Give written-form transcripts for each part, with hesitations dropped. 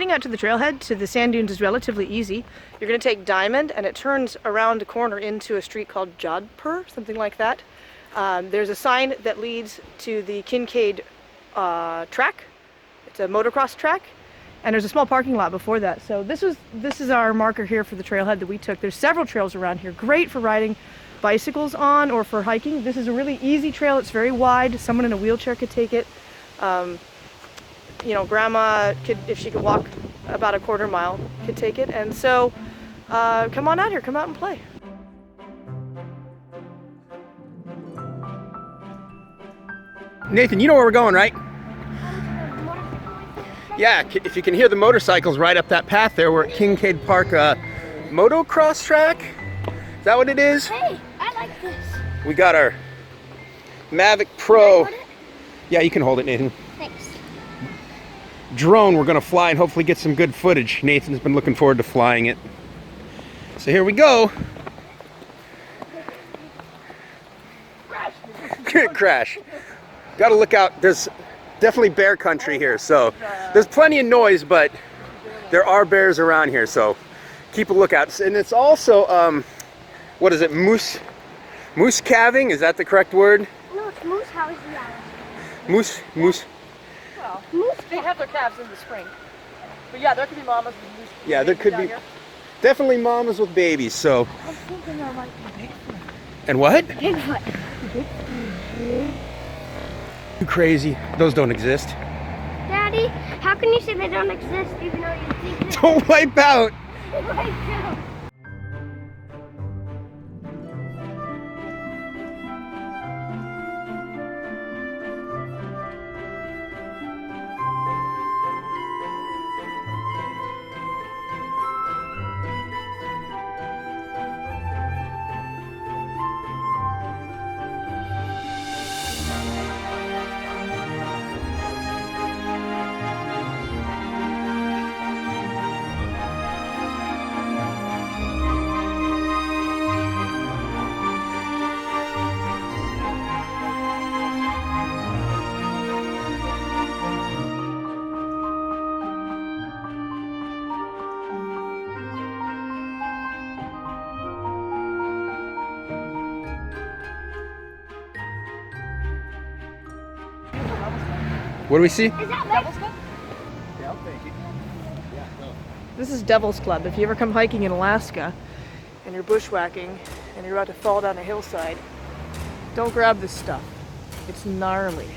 getting out to the trailhead, to the sand dunes, is relatively easy. You're going to take Diamond, and it turns around a corner into a street called Jodhpur, something like that. There's a sign that leads to the Kincaid track. It's a motocross track, and there's a small parking lot before that. So this is our marker here for the trailhead that we took. There's several trails around here, great for riding bicycles on or for hiking. This is a really easy trail. It's very wide. Someone in a wheelchair could take it. You know, grandma could, if she could walk about a quarter mile, could take it. And so come on out here, come out and play. Nathan, you know where we're going, right? Yeah, if you can hear the motorcycles right up that path there, we're at Kincaid Park motocross track. Is that what it is? Hey, I like this. We got our Mavic Pro. Yeah, you can hold it, Nathan. Thanks. Drone we're gonna fly and hopefully get some good footage. Nathan's been looking forward to flying it. So here we go. Crash. Gotta look out. There's definitely bear country here, so there's plenty of noise, but there are bears around here, so keep a lookout. And it's also what is it, moose calving? Is that the correct word? No, it's moose house. Moose. Well, they have their calves in the spring. But yeah, there could be mamas with moose. Yeah, there could be definitely mamas with babies, so. I'm thinking there might be Bigfoot. And what? Bigfoot. You crazy. Those don't exist. Daddy, how can you say they don't exist even though you think they Don't wipe out. do? What do we see? Is that like Yeah, I'll take it. Yeah, go. This is Devil's Club. If you ever come hiking in Alaska and you're bushwhacking and you're about to fall down a hillside, don't grab this stuff. It's gnarly.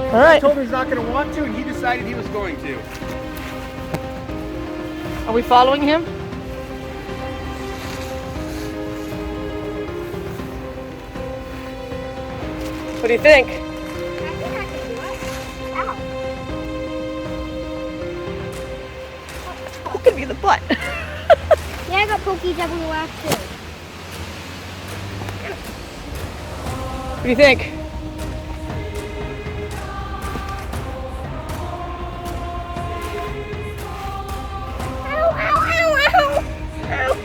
All right. I told him he's not going to want to, and he decided he was going to. Are we following him? What do you think? I think I can do it. Ow. Look at me in the butt. Yeah, I got pokies everywhere too. What do you think? Ow, ow, ow, ow. Ow.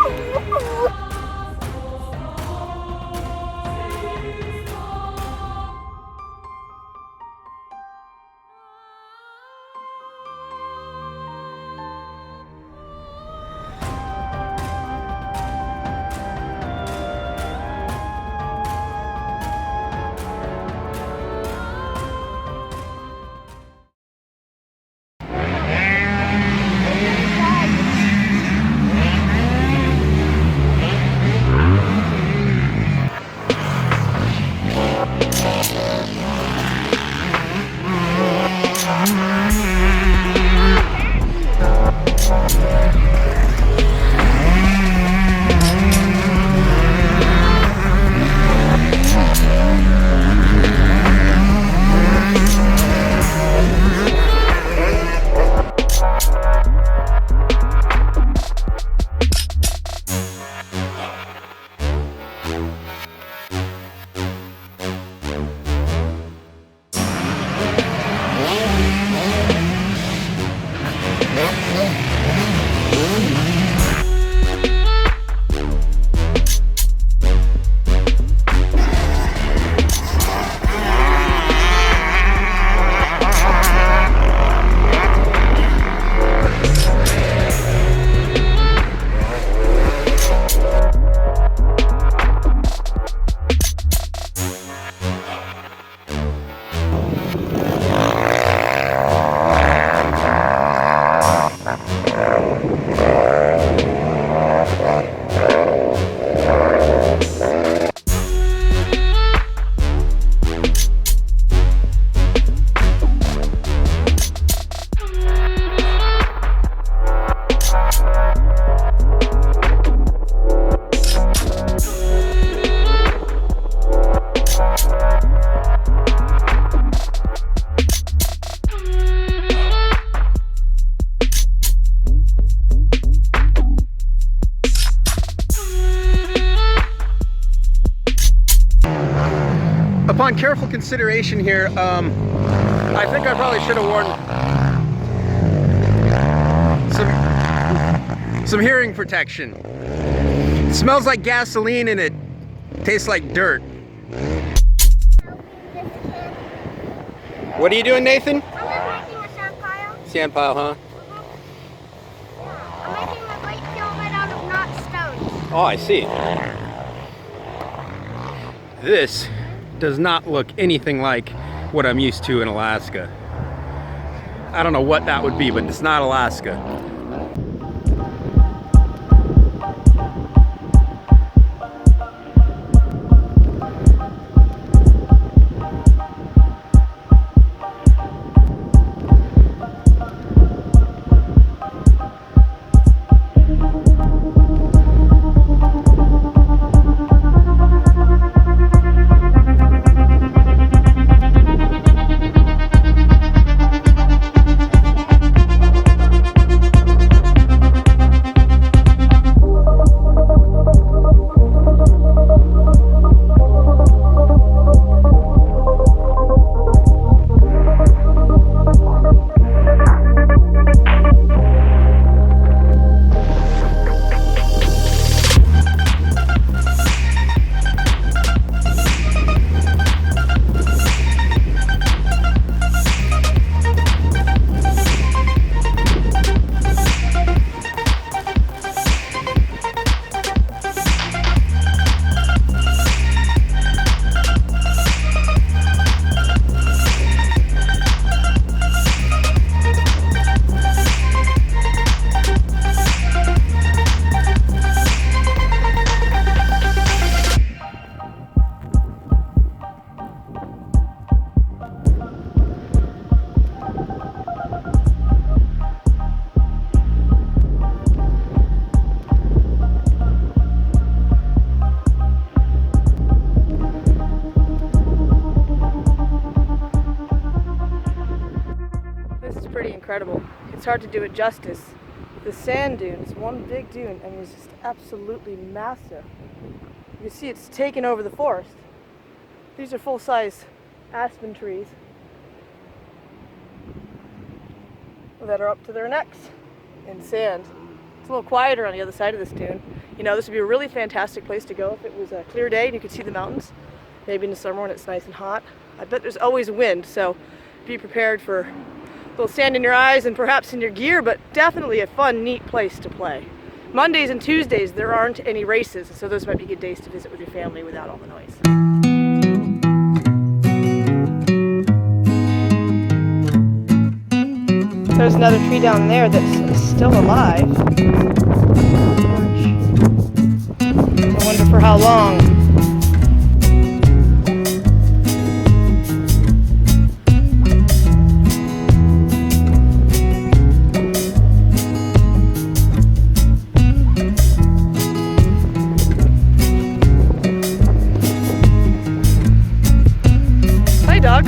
upon careful consideration here, I think I probably should have worn some hearing protection. It smells like gasoline and it tastes like dirt. What are you doing, Nathan? I'm making a sand pile. Sand pile, huh? I'm making a great deal made out of not stones. Oh, I see. This does not look anything like what I'm used to in Alaska. I don't know what that would be, but it's not Alaska. Incredible. It's hard to do it justice. The sand dune is one big dune. I mean, it's just absolutely massive. You can see it's taken over the forest. These are full-size aspen trees that are up to their necks in sand. It's a little quieter on the other side of this dune. You know, this would be a really fantastic place to go if it was a clear day and you could see the mountains. Maybe in the summer when it's nice and hot. I bet there's always wind, so be prepared for a little sand in your eyes and perhaps in your gear, but definitely a fun, neat place to play. Mondays and Tuesdays, there aren't any races, so those might be good days to visit with your family without all the noise. There's another tree down there that's still alive. I wonder for how long. Dog.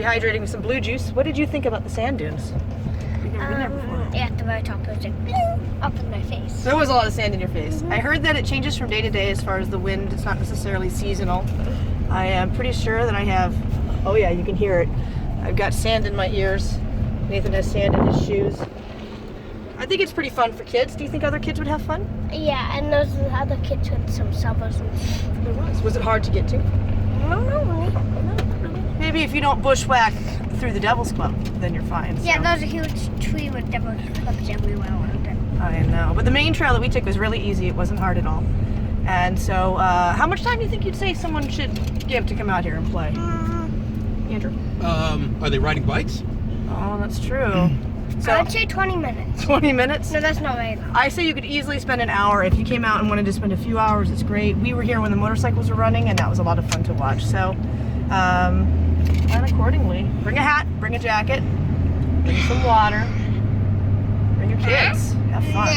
rehydrating with some blue juice. What did you think about the sand dunes? You've never been there before. At the very top, it was like bling, up in my face. There was a lot of sand in your face. I heard that it changes from day to day as far as the wind. It's not necessarily seasonal. I am pretty sure that I have, oh yeah, you can hear it. I've got sand in my ears. Nathan has sand in his shoes. I think it's pretty fun for kids. Do you think other kids would have fun? Yeah, and those other kids with some shovels and stuff. There was. Was it hard to get to? No, really. Maybe if you don't bushwhack through the Devil's Club, then you're fine. Yeah, so. there's a huge tree with devil's clubs everywhere around it. I know. But the main trail that we took was really easy. It wasn't hard at all. And so, how much time do you think you'd say someone should give to come out here and play? Andrew? Are they riding bikes? Oh, that's true. So, I would say 20 minutes. 20 minutes? No, that's not very long. I say you could easily spend an hour. If you came out and wanted to spend a few hours, it's great. We were here when the motorcycles were running, and that was a lot of fun to watch. So, plan accordingly. Bring a hat, bring a jacket, bring some water, bring your kids. Have fun.